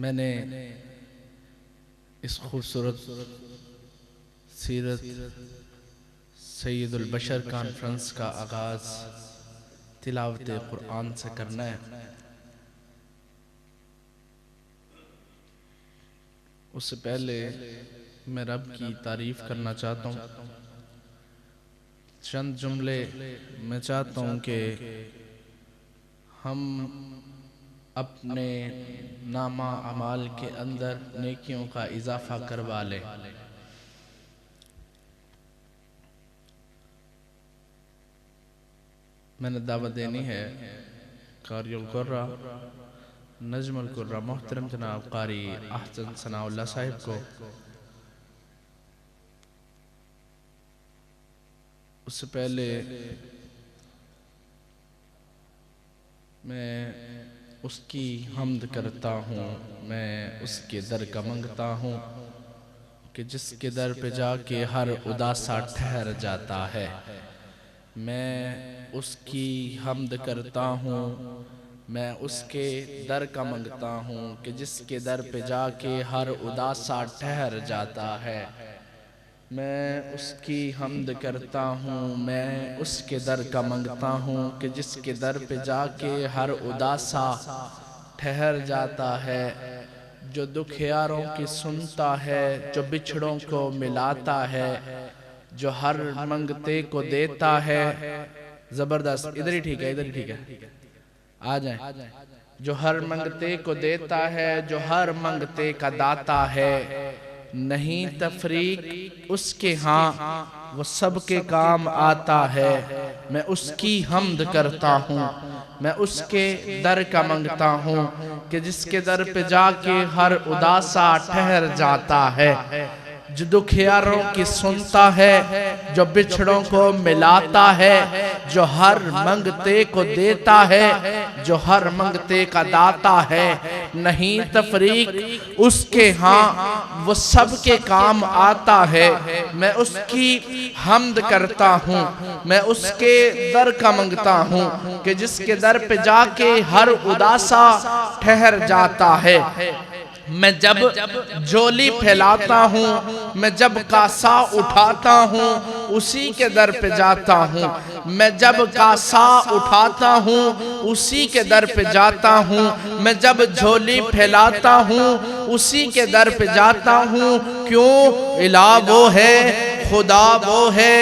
میں نے اس خوبصورت سیرت سید البشر کانفرنس کا آغاز تلاوت قرآن سے کرنا ہے۔ اس سے پہلے میں رب کی تعریف کرنا چاہتا ہوں۔ چند جملے میں چاہتا ہوں کہ ہم اپنے نامہ اعمال کے اندر نیکیوں کا اضافہ کروا لیں۔ میں نے دعوت دینی ہے قاری القرہ نجم القرہ محترم جناب قاری احسن ثناء اللہ صاحب کو۔ اس سے پہلے میں اس کی حمد کرتا ہوں، میں اس کے در کا منگتا ہوں کہ جس کے در پہ جا کے ہر اداسا ٹھہر جاتا ہے۔ میں اس کی حمد کرتا ہوں، میں اس کے در کا منگتا ہوں کہ جس کے در پہ جا کے ہر اداسا ٹھہر جاتا ہے۔ میں اس کی حمد کرتا ہوں، میں اس کے در کا منگتا ہوں کہ جس کے در پہ جا کے ہر اداسا ٹھہر جاتا ہے۔ جو دکھیاروں کی سنتا ہے، جو بچھڑوں کو ملاتا ہے، جو ہر منگتے کو دیتا ہے۔ زبردست، ادھر ہی ٹھیک ہے، ادھر ہی ٹھیک ہے، آ جائیں۔ جو ہر منگتے کو دیتا ہے، جو ہر منگتے کا داتا ہے، نہیں تفریق اس کے ہاں وہ سب کے کام آتا ہے۔ میں اس کی حمد کرتا ہوں، میں اس کے در کا منگتا ہوں کہ جس کے در پہ جا کے ہر اداسا ٹھہر جاتا ہے۔ جو دکھیاروں کی سنتا ہے، جو بچھڑوں کو ملاتا ہے، جو ہر منگتے کو دیتا ہے، جو ہر منگتے کا داتا ہے، نہیں تفریق اس کے ہاں وہ سب کے کام آتا ہے۔ میں اس کی حمد کرتا ہوں، میں اس کے در کا منگتا ہوں کہ جس کے در پہ جا کے ہر اداسا ٹھہر جاتا ہے۔ میں جب جھولی پھیلاتا ہوں، میں جب کاسا اٹھاتا ہوں، اسی کے در پہ جاتا ہوں۔ میں جب کاسا اٹھاتا ہوں، اسی کے در پہ جاتا ہوں۔ میں جب جھولی پھیلاتا ہوں، اسی کے در پہ جاتا ہوں۔ کیوں؟ الہ وہ ہے، خدا وہ ہے،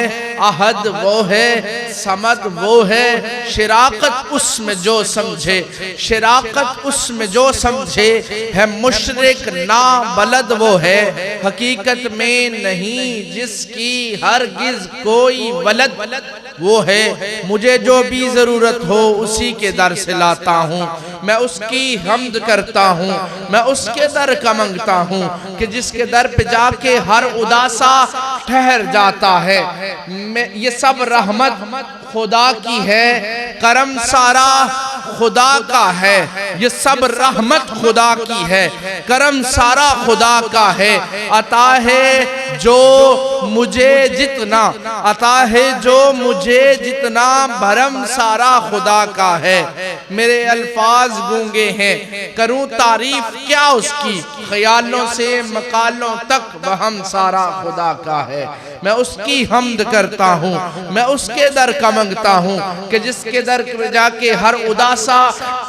احد وہ ہے، صمد وہ ہے۔ شراکت اس میں جو سمجھے، شراکت اس میں جو سمجھے، ہے مشرک نابلد وہ ہے۔ حقیقت میں نہیں جس کی ہرگز کوئی ولد وہ ہے۔ مجھے جو بھی ضرورت ہو اسی کے در سے لاتا ہوں۔ میں اس کی حمد کرتا ہوں، میں اس کے در کا منگتا ہوں کہ جس کے در پہ جا کے ہر اداسا ٹھہر جاتا ہے۔ یہ سب رحمت خدا کی ہے، کرم سارا خدا کا ہے۔ یہ سب رحمت خدا کی ہے، کرم سارا خدا کا ہے۔ عطا ہے جو مجھے جتنا، عطا ہے جو مجھے جتنا، بھرم سارا خدا کا ہے۔ میرے الفاظ گونگے ہیں، کروں تعریف کیا اس کی، خیالوں سے مقالوں تک وہم سارا خدا کا ہے۔ میں اس کی حمد کرتا ہوں، میں اس کے در کا منگتا ہوں کہ جس کے در پہ جا کے ہر اداسا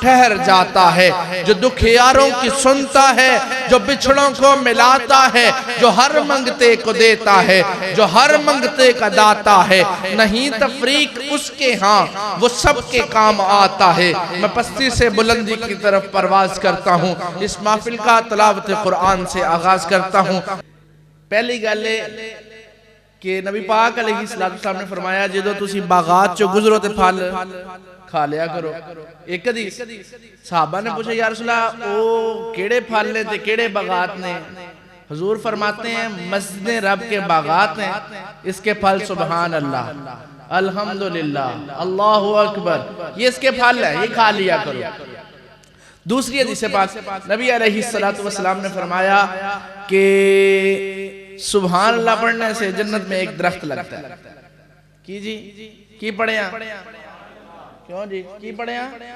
ٹھہر جاتا ہے۔ جو دکھیاروں کی سنتا ہے، جو بچھڑوں کو ملاتا ہے، جو ہر منگتے کو دیتا ہے، جو ہر منگتے کا داتا ہے، نہیں تفریق اس کے ہاں وہ سب کے کام آتا ہے۔ میں پستی سے بلندی کی طرف پرواز کرتا ہوں، اس محفل کا تلاوت قرآن سے آغاز کرتا ہوں۔ پہلی گلے کہ نبی پاک علیہ السلام نے فرمایا جدو تسی باغات چو گزرو تے پھل کھا لیا کرو۔ ایک حدیث صحابہ نے پوچھا یا رسول اللہ او کیڑے پھل نے تے کیڑے باغات نے؟ حضور فرماتے ہیں مسجد رب کے باغات ہیں، اس کے پھل سبحان اللہ، الحمدللہ، اللہ اکبر، یہ اس کے پھل ہیں، یہ کھا لیا کرو۔ دوسری حدیث پاک نبی علیہ السلام نے فرمایا کہ سبحان اللہ پڑھنے سے جنت میں ایک درخت لگتا ہے۔ کی جی کی پڑھے ہیں؟ کیوں جی کی پڑھے ہیں؟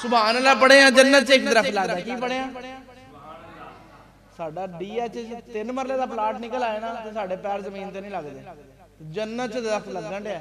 سبحان اللہ پڑھے ہیں، جنت سے ایک درخت لگتا ہے۔ کی پڑھے ہیں؟ ਸਾਡਾ DH 3 ਮਰਲੇ ਦਾ ਪਲਾਟ ਨਿਕਲ ਆਇਆ ਨਾ ਤੇ ਸਾਡੇ ਪੈਰ ਜ਼ਮੀਨ ਤੇ ਨਹੀਂ ਲੱਗਦੇ। ਜੰਨਤ 'ਚ ਦਰਖਤ ਲੱਗਣ ਡਿਆ,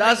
10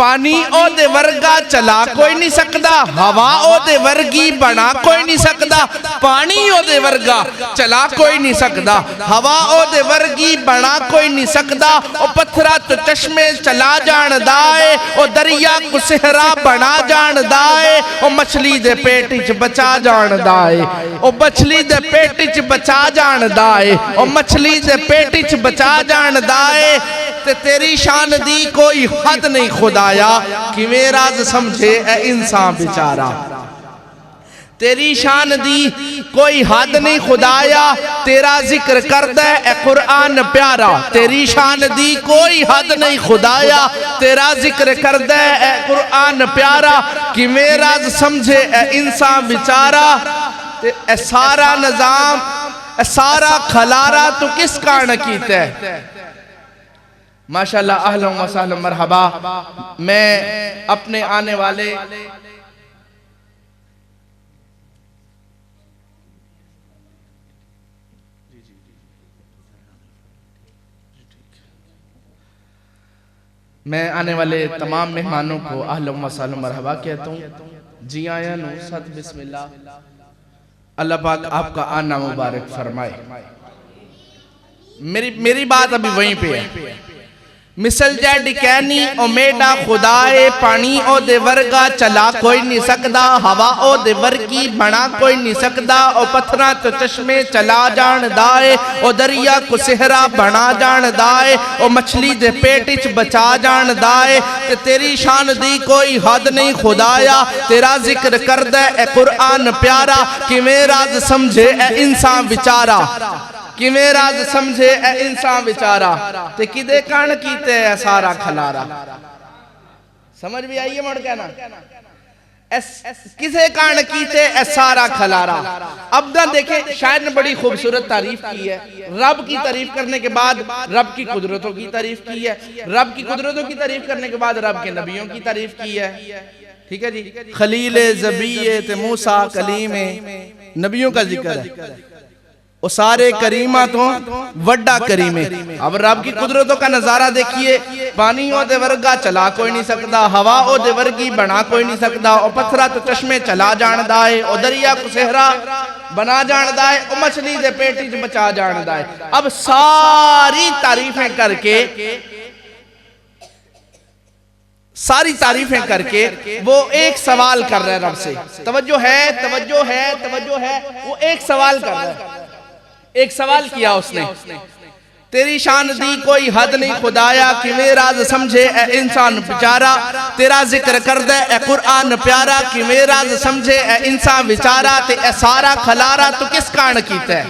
پانی او دے ورگا چلا کوئی نہیں سکدا، ہوا او دے ورگی بنا کوئی نہیں سکدا، پانی او دے ورگا چلا کوئی نہیں سکدا، ہوا او دے ورگی بنا کوئی نہیں سکدا، او پتھرا تو چشمے چلا جان دائے، او دریا کو صحرا بنا جان دائے، او مچھلی دے پیٹ وچ بچا جان دائے، او مچھلی دے پیٹ وچ بچا جان دائے، او مچھلی دے پیٹ وچ بچا جان دائے، تے تیری شان دی کوئی حد نہیں خدایا، کہ میرا سمجھے اے انسان بیچارہ، تیری شان دی کوئی حد نہیں خدایا، تیرا ذکر کردہ اے قرآن پیارا، تیری شان دی کوئی حد نہیں خدایا، تیرا ذکر کردہ اے قرآن پیارا، کہ میرا سمجھے اے انسان بیچارہ، اے سارا نظام اے سارا کھلارا تو کس کارن کیتے ہے؟ ماشاءاللہ اہلا و سہلا مرحبا۔ میں اپنے آنے والے تمام مہمانوں کو اہلا و سہلا مرحبا کہتا ہوں۔ جی آیا نو ست بسم اللہ، اللہ پاک آپ کا آنا مبارک فرمائے۔ میری بات ابھی وہیں پہ ہے۔ مثل جائے ڈکینی او میڈا خدائے، پانی او دے ورگا چلا کوئی نہیں سکدا، ہوا او دے ورگی بنا کوئی نہیں سکدا، او پتھرا تو چشمے چلا جان دائے، او دریا کو صحرا بنا جان دائے، او مچھلی دے پیٹ وچ بچا جان دائے، کہ تیری شان دی کوئی حد نہیں خدایا، تیرا ذکر کردہ اے قرآن پیارا، کہ میرا سمجھے اے انسان بیچارہ، کہ میرا سمجھے اے انسان بیچارہ، تے کدے کان کیتے اے سارا کھلارا۔ سمجھ بھی آئیے مڑ کہنا، کسے کان کیتے اے سارا کھلارا۔ اب نہ دیکھیں، شاید نے بڑی خوبصورت تعریف کی ہے، رب کی تعریف کرنے کے بعد رب کی قدرتوں کی تعریف کی ہے، رب کی قدرتوں کی تعریف کرنے کے بعد رب کے نبیوں کی تعریف کی ہے، ٹھیک ہے جی، خلیل زبیت موسیٰ کلیم نبیوں کا ذکر ہے، وہ سارے کریمہ تو وڈا کریمے۔ اب رب کی قدرتوں کا نظارہ دیکھیے، پانی او دے ورگا چلا کوئی نہیں سکدا، ہوا او دے ورگی بنا کوئی نہیں سکدا، او پتھرا تو چشمے چلا جان دائے، او دریا کو صحرا بنا جان دائے، او مچھلی دے پیٹ وچ بچا جان دائے۔ اب ساری تعریفیں کر کے وہ ایک سوال کر رہے ہیں رب سے، توجہ ہے، وہ ایک سوال کر رہے ہیں، ایک سوال کیا اس نے، تیری شان دی کوئی حد نہیں خدایا، کہ میرا سمجھے اے انسان بیچارہ، تیرا ذکر کردہ اے قرآن پیارا، کہ میرا سمجھے اے انسان بیچارہ، تے اے سارا کھلارا تو کس کارن کیتا ہے؟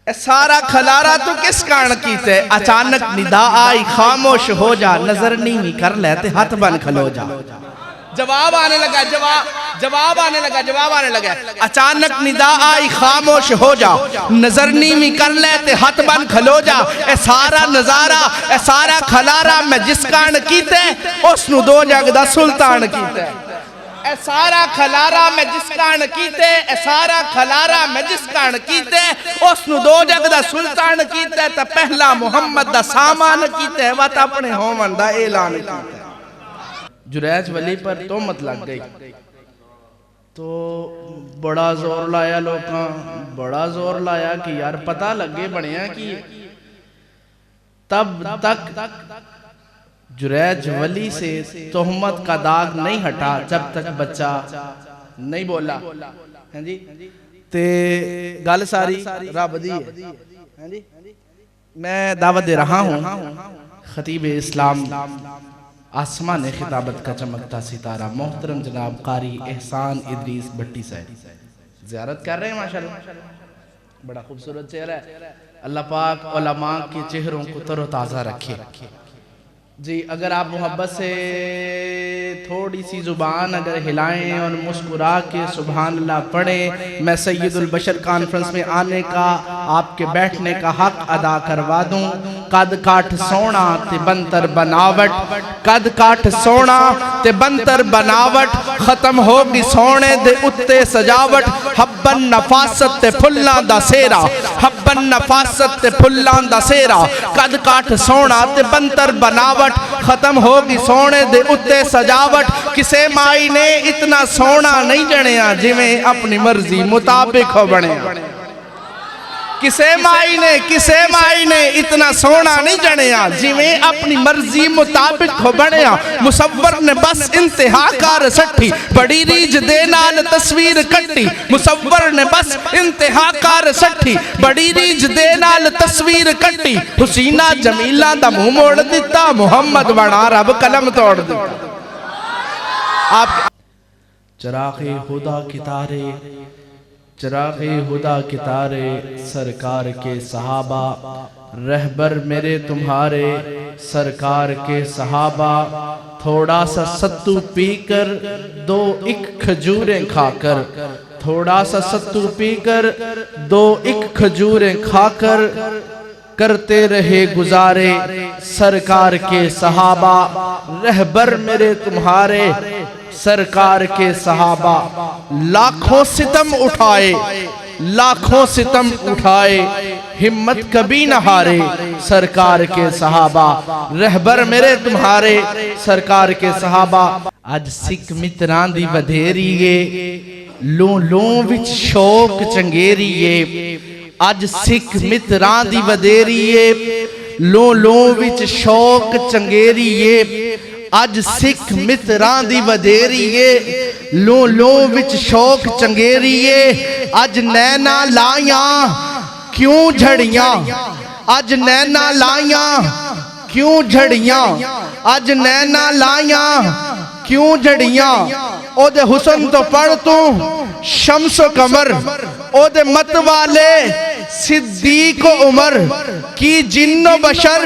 اے سارا کھلارا تو کس کارن کیتا ہے؟ اچانک ندا آئی خاموش ہو جا، نظر نہیں کر لے تے ہاتھ بن کھلو جا۔ جواب آنے لگا، اچانک ندا آئی خاموش ہو جا، نظر نیمی کر لے تے ہاتھ بن کھلو جا، اے سارا نظارہ اے سارا کھلارا میں جس کارن کیتے اس نو دو جگ دا سلطان کیتے، اے سارا کھلارا میں جس کارن کیتے، اے سارا کھلارا میں جس کارن کیتے اس نو دو جگ دا سلطان کیتے، تا پہلا محمد دا سامان کیتے، وات اپنے ہومن دا اعلان کیتے۔ جریج ولی پر تہمت لگ گئی تو بڑا زور لایا لوکاں، بڑا زور لایا کہ یار پتہ لگے بڑھیا کی، تب تک جریج ولی سے تہمت کا داغ نہیں ہٹا جب تک بچہ نہیں بولا۔ تے گل ساری رب دی ہے۔ میں دعوت دے رہا ہوں خطیب اسلام آسمان خطابت کا چمکتا ستارہ محترم جناب قاری احسان ادریس بھٹی صاحب زیارت کر رہے ہیں، ماشاءاللہ بڑا خوبصورت چہرہ ہے۔ اللہ پاک علماء کے چہروں کو تر و تازہ رکھے۔ جی اگر آپ محبت سے تھوڑی سی زبان اگر ہلائیں اور مسکرا کے سبحان اللہ پڑھیں، میں سید البشر کانفرنس میں آنے کا، آپ کے بیٹھنے کا حق ادا کروا دوں۔ قد کاٹ سونا تے بنتر بناوٹ قد کاٹ سونا تے بنتر بناوٹ ختم ہوگی سونے دے اتے سجاوٹ حبن نفاست تے پھلان دا سیرا حبن نفاست تے پھلان دا سیرا قد کاٹ سونا تے بنتر بناوٹ ختم ہوگی سونے دے اتے سجاوٹ کسے مائی نے اتنا سونا نہیں جنیا جی میں اپنی مرضی مطابق ہو بنے کسے مائی نے اتنا سونا نہیں جنیا جی میں اپنی مرضی مطابق ہو بنیا مصور نے بس انتہا کار سٹھی بڑی ریج دے نال تصویر کٹی مصور نے بس انتہا کار سٹھی بڑی ریج دے نال تصویر کٹی حسینہ جمیلہ دا منہ موڑ دیتا محمد بنا رب قلم توڑ دیتا آپ چراغ خدا کی تارے چراغ خدا کے تارے سرکار کے صحابہ رہبر میرے تمہارے سرکار کے صحابہ تھوڑا سا ستو پی کر دو ایک کھجوریں کھا کر تھوڑا سا ستو پی کر دو ایک کھجوریں کھا کر کرتے رہے گزارے سرکار کے صحابہ رہبر میرے تمہارے سرکار کے صحابہ لاکھوں ستم اٹھائے ہمت کبھی نہ ہارے سرکار کے صحابہ رہبر میرے تمہارے سرکار کے صحابہ آج سکھ متران دی ودھیریے لوں وچ شوق چنگیریے آج سکھ متران دی ودھیریے لوں وچ شوق چنگیریے آج سکھ متران دی ودھیریے لوں وچ شوق چنگیریے آج نینا لائیاں کیوں جھڑیاں آج نینا لائیاں کیوں جھڑیاں آج نینا لائیاں کیوں جھڑیاں او دے حسن تو پڑھ تو شمس و قمر او دے مت والے صدیق و عمر کی جن و بشر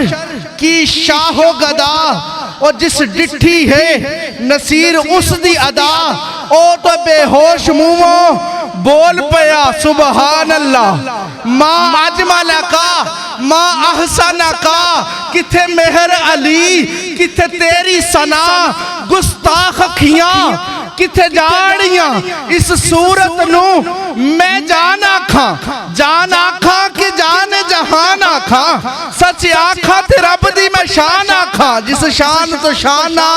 کی شاہ و گدا اور جس ڈٹھی ہے نصیر اس دی ادا او تو بے ہوش مومو بول پیا سبحان اللہ ما اجمل کا ما احسن کا کتھے مہر علی کتھے تیری ثنا گستاخ کھیاں کتھے جاڑیاں اس صورت نو میں جان آکھاں کہ جان جہان آکھاں سچ آکھاں تے رب دی میں شان آکھاں جس شان تو شانہ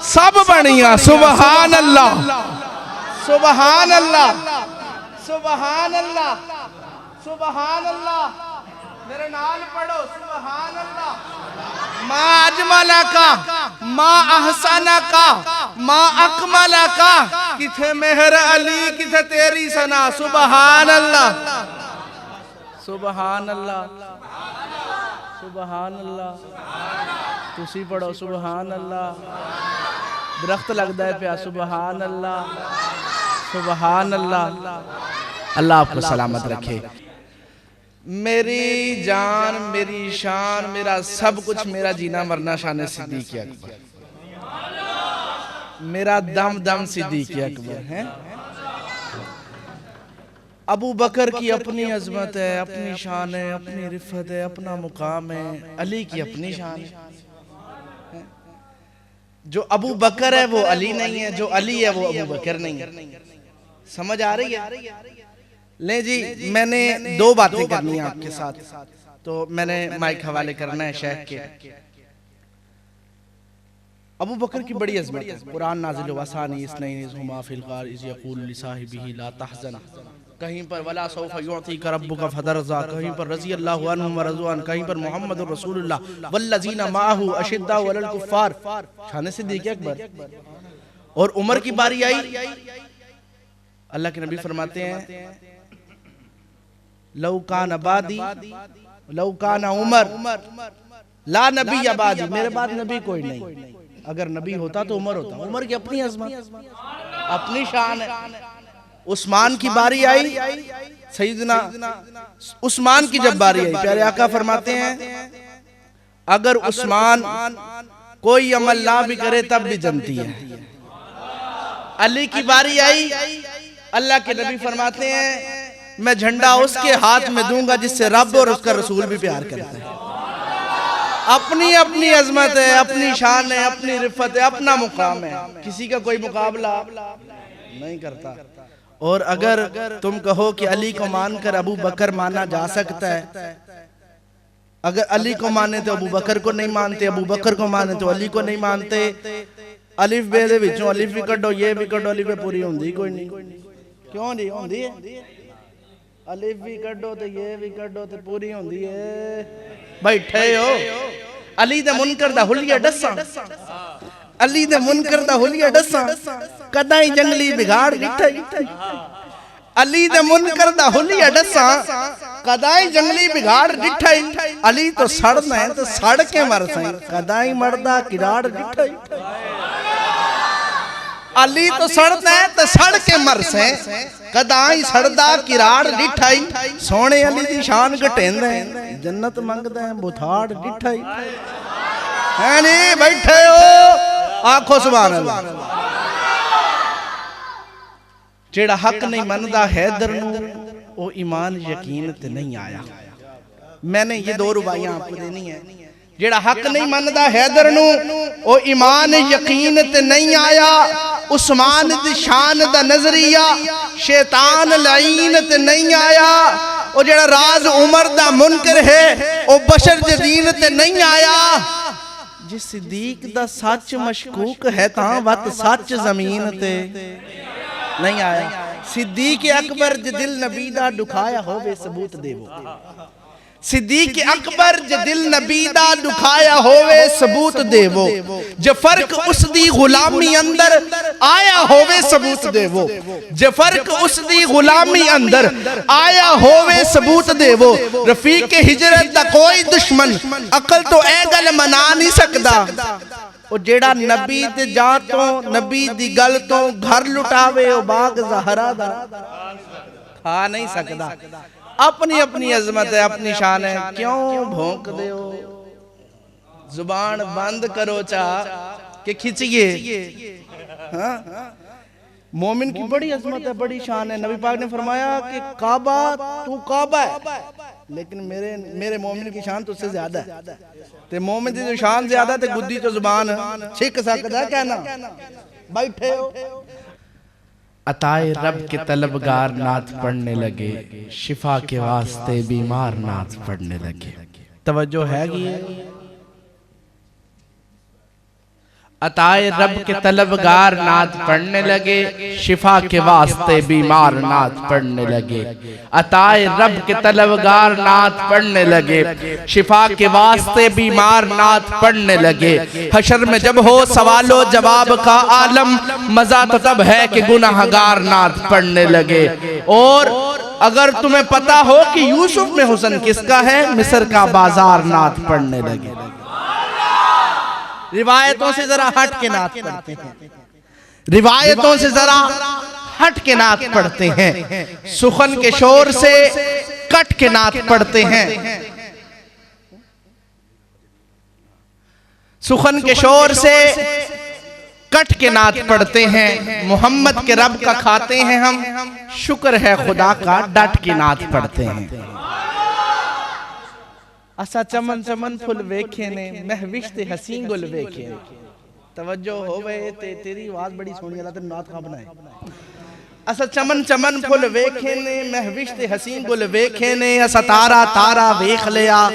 سب بنیاں سبحان اللہ سبحان اللہ سبحان اللہ سبحان اللہ میرے نال پڑھو سبحان اللہ ما اجمل کا ما احسن کا ما اکمل کا کتھے مہر علی کتھے تیری ثنا سبحان اللہ سبحان اللہ سبحان اللہ تسی پڑھو سبحان اللہ درخت لگتا ہے پیا سبحان اللہ سبحان اللہ اللہ آپ کو سلامت رکھے میری جان میری شان میرا سب کچھ میرا جینا مرنا شان صدیق اکبر میرا دم صدیق اکبر ہے ابو بکر کی اپنی عظمت ہے اپنی شان ہے اپنی رفت ہے اپنا مقام ہے علی کی اپنی شان ہے جو ابو بکر ہے وہ علی نہیں ہے جو علی ہے وہ ابو بکر نہیں ہے سمجھ آ رہی ہے لیں جی میں نے دو باتیں کرنی ہیں آپ کے ساتھ تو میں نے مائک حوالے کرنا ہے شیخ کے ابو بکر کی بڑی عظمت ہے قرآن نازل و ثانی اثنین اذ ہما فی الغار اذ یقول لصاحبہ لا تحزن کہیں پر ولا سوف یعطیک ربک فترضی کہیں پر رضی اللہ عنہم ورضوا عنہ کہیں پر محمد رسول اللہ والذین معہ اشداء علی الکفار شان صدیق اکبر اور عمر کی باری آئی اللہ کے نبی فرماتے ہیں لو کان بعدی لو کان عمر لا نبی بعدی میرے بعد نبی کوئی نہیں اگر نبی ہوتا تو عمر ہوتا عمر کی اپنی عظمت اپنی شان ہے عثمان کی باری آئی سیدنا عثمان کی جب باری آئی پیارے آقا فرماتے ہیں اگر عثمان کوئی عمل نہ بھی کرے تب بھی جنتی ہے علی کی باری آئی اللہ کے نبی فرماتے ہیں میں جھنڈا اس کے ہاتھ میں دوں گا جس سے رب اور اس کا رسول بھی پیار کرتا ہے اپنی اپنی عظمت ہے، اپنی شان ہے، اپنی رفت ہے، اپنا مقام ہے، کسی کا کوئی مقابلہ نہیں کرتا۔ اور اگر تم کہو کہ علی کو مان کر ابو بکر مانا جا سکتا ہے، اگر علی کو مانے تو ابو بکر کو نہیں مانتے، ابو بکر کو مانے تو علی کو نہیں مانتے، الف بے دے وچوں الف بھی کڈو یہ بھی کڈو، الف پوری ہوندی کوئی نہیں، کیوں نہیں ہوندی ہے؟ الف بھی کڈو تے یہ بھی کڈو تے پوری ہوندی ہے۔ بیٹھے ہو علی دے منکر دا حلیہ ڈساں، علی دے منکر دا حلیہ ڈساں، کدائیں جنگلی بگاڑ ڈٹھائی، علی دے منکر دا حلیہ ڈساں، کدائیں جنگلی بگاڑ ڈٹھائی، علی تو سڑنا ہے تو سڑ کے مر سائیں، کدائیں مردہ کراڑ ڈٹھائی، علی تو سڑنا ہے تو سڑ کے مر سائیں، کدائیں سڑدہ کراڑ ڈٹھائی، سونے علی دی شان گھٹین دیں، جنت منگ دیں بتھاڑ ڈٹھائی۔ ہے نہیں بیٹھے ہو آنکھو سبحان اللہ۔ جیڑا حق نہیں مندہ حیدر نو وہ ایمان یقین تے نہیں آیا۔ میں نے یہ دو ربائیاں آپ کو دینی ہیں۔ جیڑا حق نہیں مندہ حیدر نو وہ ایمان یقین تے نہیں آیا، عثمان دی شان دا نظریہ شیطان لعین تے نہیں آیا، وہ جیڑا راز عمر دا منکر ہے وہ بشر جدین تے نہیں آیا، جس صدیق دا سچ مشکوک ہے تاں وقت سچ زمین تے نہیں آیا، صدیق اکبر جدل نبی دا دکھایا ہوئے ثبوت دے وہ، صدیق اکبر جدل نبی دا دکھایا ہوئے ثبوت دے وہ، جو فرق اس دی غلامی اندر آیا ہوئے ثبوت دے وہ، جو فرق اس دی غلامی اندر آیا ہوئے ثبوت دے وہ، رفیق ہجرت دا کوئی دشمن عقل تو اے گل منا نہیں سکدا، وہ جیڑا نبی دے جاتوں نبی دی گل تو گھر لٹاوے وہ باغ زہرہ دا کھا نہیں سکدا۔ اپنی اپنی عظمت ہے، اپنی شان ہے، کیوں بھونک دے ہو؟ زبان بند کرو چاہ کہ کھچئے۔ مومن کی بڑی عظمت ہے، بڑی شان ہے، نبی پاک نے فرمایا کہ کعبہ تو کعبہ ہے لیکن میرے مومن کی شان تو اس سے زیادہ ہے، تے مومن کی شان زیادہ تے گدی تو زبان چھک سکتا ہے کہنا۔ بیٹھے ہو عطائے رب کے طلبگار نعت پڑھنے لگے، شفا کے واسطے بیمار نعت پڑھنے لگے۔ توجہ ہے گی عطائے رب کے طلبگار نعت پڑھنے لگے، شفا کے واسطے بیمار نعت پڑھنے لگے، عطائے رب کے طلبگار نعت پڑھنے لگے، شفا کے واسطے بیمار نعت پڑھنے لگے، حشر میں جب ہو سوال و جواب کا عالم، مزہ تو تب ہے کہ گناہگار نعت پڑھنے لگے۔ اور اگر تمہیں پتا ہو کہ یوسف میں حسن کس کا ہے، مصر کا بازار نعت پڑھنے لگے۔ روایتوں سے ذرا ہٹ کے نعت پڑھتے ہیں، روایتوں سے ذرا ہٹ کے نعت پڑھتے ہیں، سخن کے شور سے کٹ کے نعت پڑھتے ہیں، سخن کے شور سے کٹ کے نعت پڑھتے ہیں، محمد کے رب کا کھاتے ہیں ہم، شکر ہے خدا کا ڈٹ کے نعت پڑھتے ہیں۔ اسا چمن چمن پھل ویکھے نے مہوشت حسین گل ویکھے نے۔ توجہ ہوئے تیری آواز بڑی سونی، اللہ تیرے نعت کھا بنائے۔ اسا چمن چمن پھل ویکھے نے مہوشت حسین گل ویکھے نے، اسا تارا تارا ویکھ لیا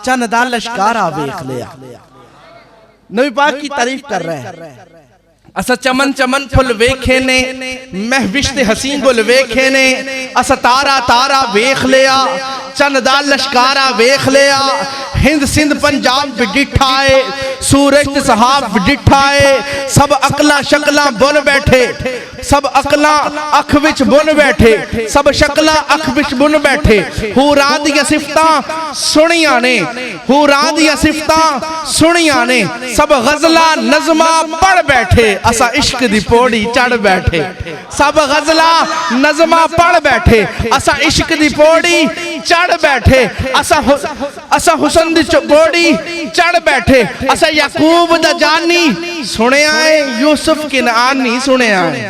چند دا لشکارا ویکھ لیا۔ نبی پاک کی تعریف کر رہے ہیں، اسا چمن چمن پھل ویکھے نے مہوشت حسین گل ویکھے نے، اسا تارا تارا ویکھ لیا چند دا لشکارا ویکھ لیا، ہند سندھ پنجاب بھی ڈٹھائے، سورج تے صحاب بھی ڈٹھائے، سب اقلا شکلا بن بیٹھے، سب اقلا اکھ وچ بن بیٹھے، سب شکلا اکھ وچ بن بیٹھے، حوراں دیا صفتاں سنیاں نے، حوراں دیا صفتاں سنیاں نے، سب غزلہ نظمہ پڑھ بیٹھے، اسا عشق دی پوڑی چڑھ بیٹھے، سب غزلہ نظمہ پڑھ بیٹھے، اسا عشق دی پوڑی چڑھ بیٹھے، اسا حسن دی پوڑی چڑھ بیٹھے، اسا یعقوب دا جانی سنے آئے، یوسف کنعانی سنے آئے،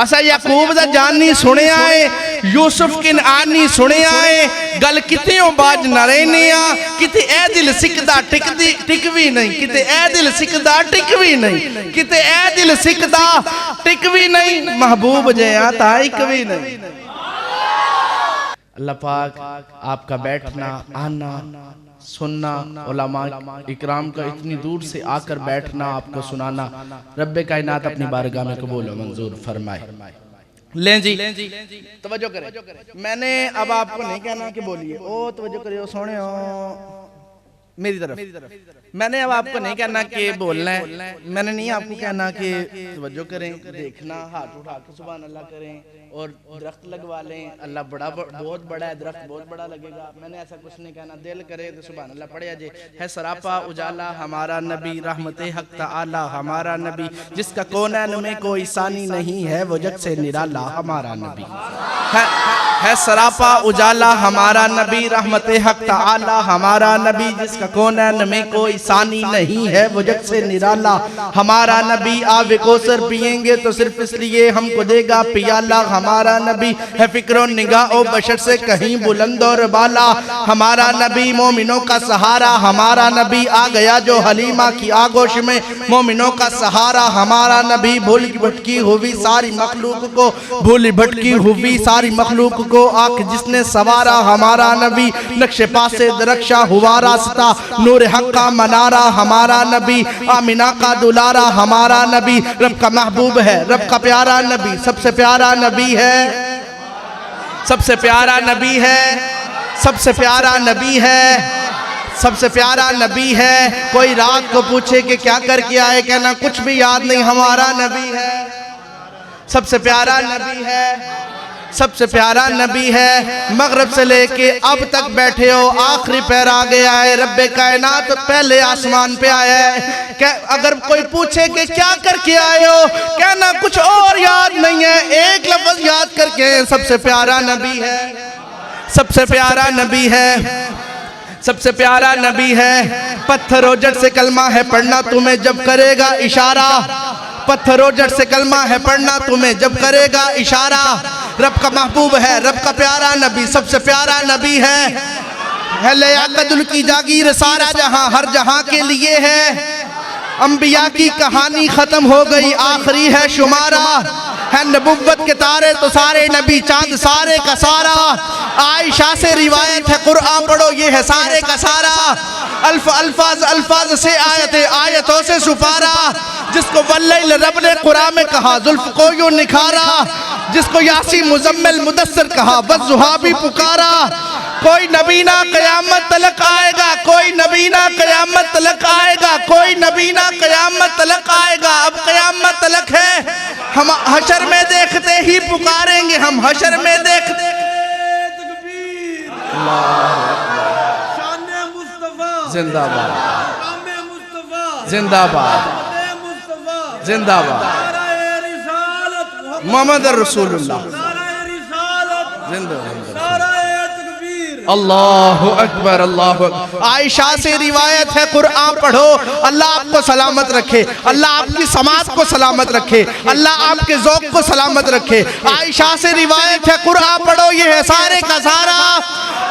اسا یعقوب دا جانی سنے آئے یوسف کن آنی سنے آئے گل کتیوں باج نہ رہنیا کتے اے دل سکدہ ٹکوی نہیں کتے اے دل سکدہ ٹکوی نہیں کتے اے دل سکدہ ٹکوی نہیں محبوب جیہاں تائکوی نہیں۔ اللہ پاک آپ کا بیٹھنا آنا سننا علماء اکرام کا اتنی دور سے آ کر بیٹھنا آپ کو سنانا رب کائنات اپنی بارگاہ میں قبول و منظور فرمائے۔ لیں جی توجہ کریں، میں نے اب آپ کو نہیں کہنا کہ بولیے او توجہ کریں سونے میری طرف، میں نے اب آپ کو نہیں کہنا کہ بولنا ہے، میں نے نہیں آپ کو کہنا کہ توجہ کریں، دیکھنا، ہاتھ اٹھا کے سبحان اللہ کریں اور درخت لگوا لیں، اللہ بہت بڑا ہے، درخت بہت بڑا لگے گا، میں نے ایسا کچھ نہیں کہنا، دل کرے تو سبحان اللہ پڑھیا جے۔ ہے سراپا اجالا ہمارا نبی، رحمت حق تعالی ہمارا نبی، جس کا کونین میں کوئی ثانی نہیں ہے وہ جگ سے نرالا ہمارا نبی۔ ہے سراپا اجالا ہمارا نبی، رحمت حق تعالی ہمارا نبی، جس کا کونین میں کوئی ثانی نہیں ہے وہ جگ سے نرالا ہمارا نبی۔ آب کوثر پئیں گے تو صرف اس لیے ہم کو دے گا پیالہ ہمارا نبی، ہے فکر و نگاہ و بشر سے کہیں بلند اور بالا ہمارا نبی، مومنوں کا سہارا ہمارا نبی، آ گیا جو حلیمہ کی آگوش میں مومنوں کا سہارا ہمارا نبی، بھولی بھٹکی ہوئی ساری مخلوق کو، بھولی بھٹکی ہوئی ساری مخلوق کو آنکھ جس نے سوارا ہمارا نبی، نقش پاس درخشا ہوا راستہ، نور حق کا منارہ ہمارا نبی، آمینہ کا دلارہ ہمارا نبی، رب کا محبوب ہے، رب کا پیارا نبی، سب سے پیارا نبی ہے، سب سے پیارا نبی ہے، سب سے پیارا نبی ہے، سب سے پیارا نبی ہے۔ کوئی رات کو پوچھے کہ کیا کر کے آئے، کہنا کچھ بھی یاد نہیں، ہمارا نبی ہے، سب سے پیارا نبی ہے، سب سے پیارا نبی ہے۔ مغرب سے لے کے اب تک بیٹھے ہو، آخری پیر آ گیا ہے، رب کائنات پہلے آسمان پہ آیا ہے، کہ اگر کوئی پوچھے کہ کیا کر کے آئے ہو، کہنا کچھ اور یاد نہیں ہے، ایک لفظ یاد کر کے سب سے پیارا نبی ہے، سب سے پیارا نبی ہے، سب سے پیارا نبی ہے۔ پتھر و جٹ سے کلمہ ہے پڑھنا تمہیں جب کرے گا اشارہ، پتھر و جٹ سے کلمہ ہے پڑھنا تمہیں جب کرے گا اشارہ، رب کا محبوب ہے، رب کا پیارا نبی، سب سے پیارا نبی ہے لیاقت ال کی جاگیر سارا جہاں ہر جہاں کے لیے ہے، انبیاء کی کہانی ختم ہو گئی آخری ہے شمارہ، ہے نبوت کے تارے تو سارے نبی، چاند سارے کا سارا، عائشہ سے روایت ہے قرآن پڑھو یہ ہے سارے کا سارا، الفاظ سے آیتوں سے سپارا، جس کو واللیل رب نے قرآن میں کہا زلف کو یوں نکھارا، جس کو یاسی مزمل مدثر کہا والضحیٰ بھی پکارا، کوئی نبینہ قیامت تلک آئے گا، کوئی نبینہ قیامت تلک آئے گا، کوئی نبینہ قیامت تلک آئے گا، اب قیامت تلک ہے، ہم حشر میں دیکھتے ہی پکاریں گے، ہم حشر میں دیکھتے تکبیر شان مصطفیٰ زندہ باد زندہ باد زندہ باد محمد رسول اللہ زندہ اللہ اکبر اللہ اکبر۔ عائشہ سے روایت ہے قرآن پڑھو اللہ آپ کو سلامت رکھے، اللہ آپ کی سماعت کو سلامت رکھے، اللہ آپ کے ذوق کو سلامت رکھے۔ عائشہ سے روایت ہے قرآن پڑھو یہ ہے سارے کا سارا،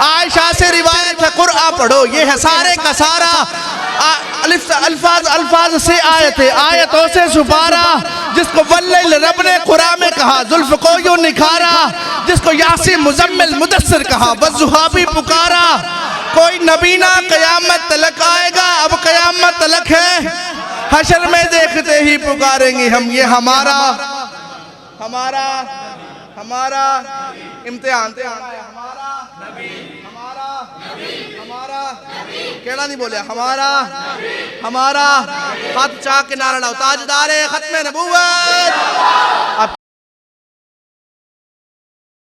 عائشہ سے روایت ہے قرآن پڑھو یہ ہے سارے کا سارا، الفاظ سے آیتوں سے سپارا، جس کو واللیل رب نے قرآن میں کہا زلف کو یوں نکھارا، جس کو یاسی مزمل مدثر کہا والضحیٰ بھی پکارا، کوئی نبینہ قیامت تلک آئے گا، اب قیامت تلک ہے، حشر میں دیکھتے ہی پکاریں گے ہم، یہ ہمارا امتحان کیڑا نہیں بولے ہمارا ہاتھ چاہ کے نعرہ لاؤ، تاجدار ختم نبوت۔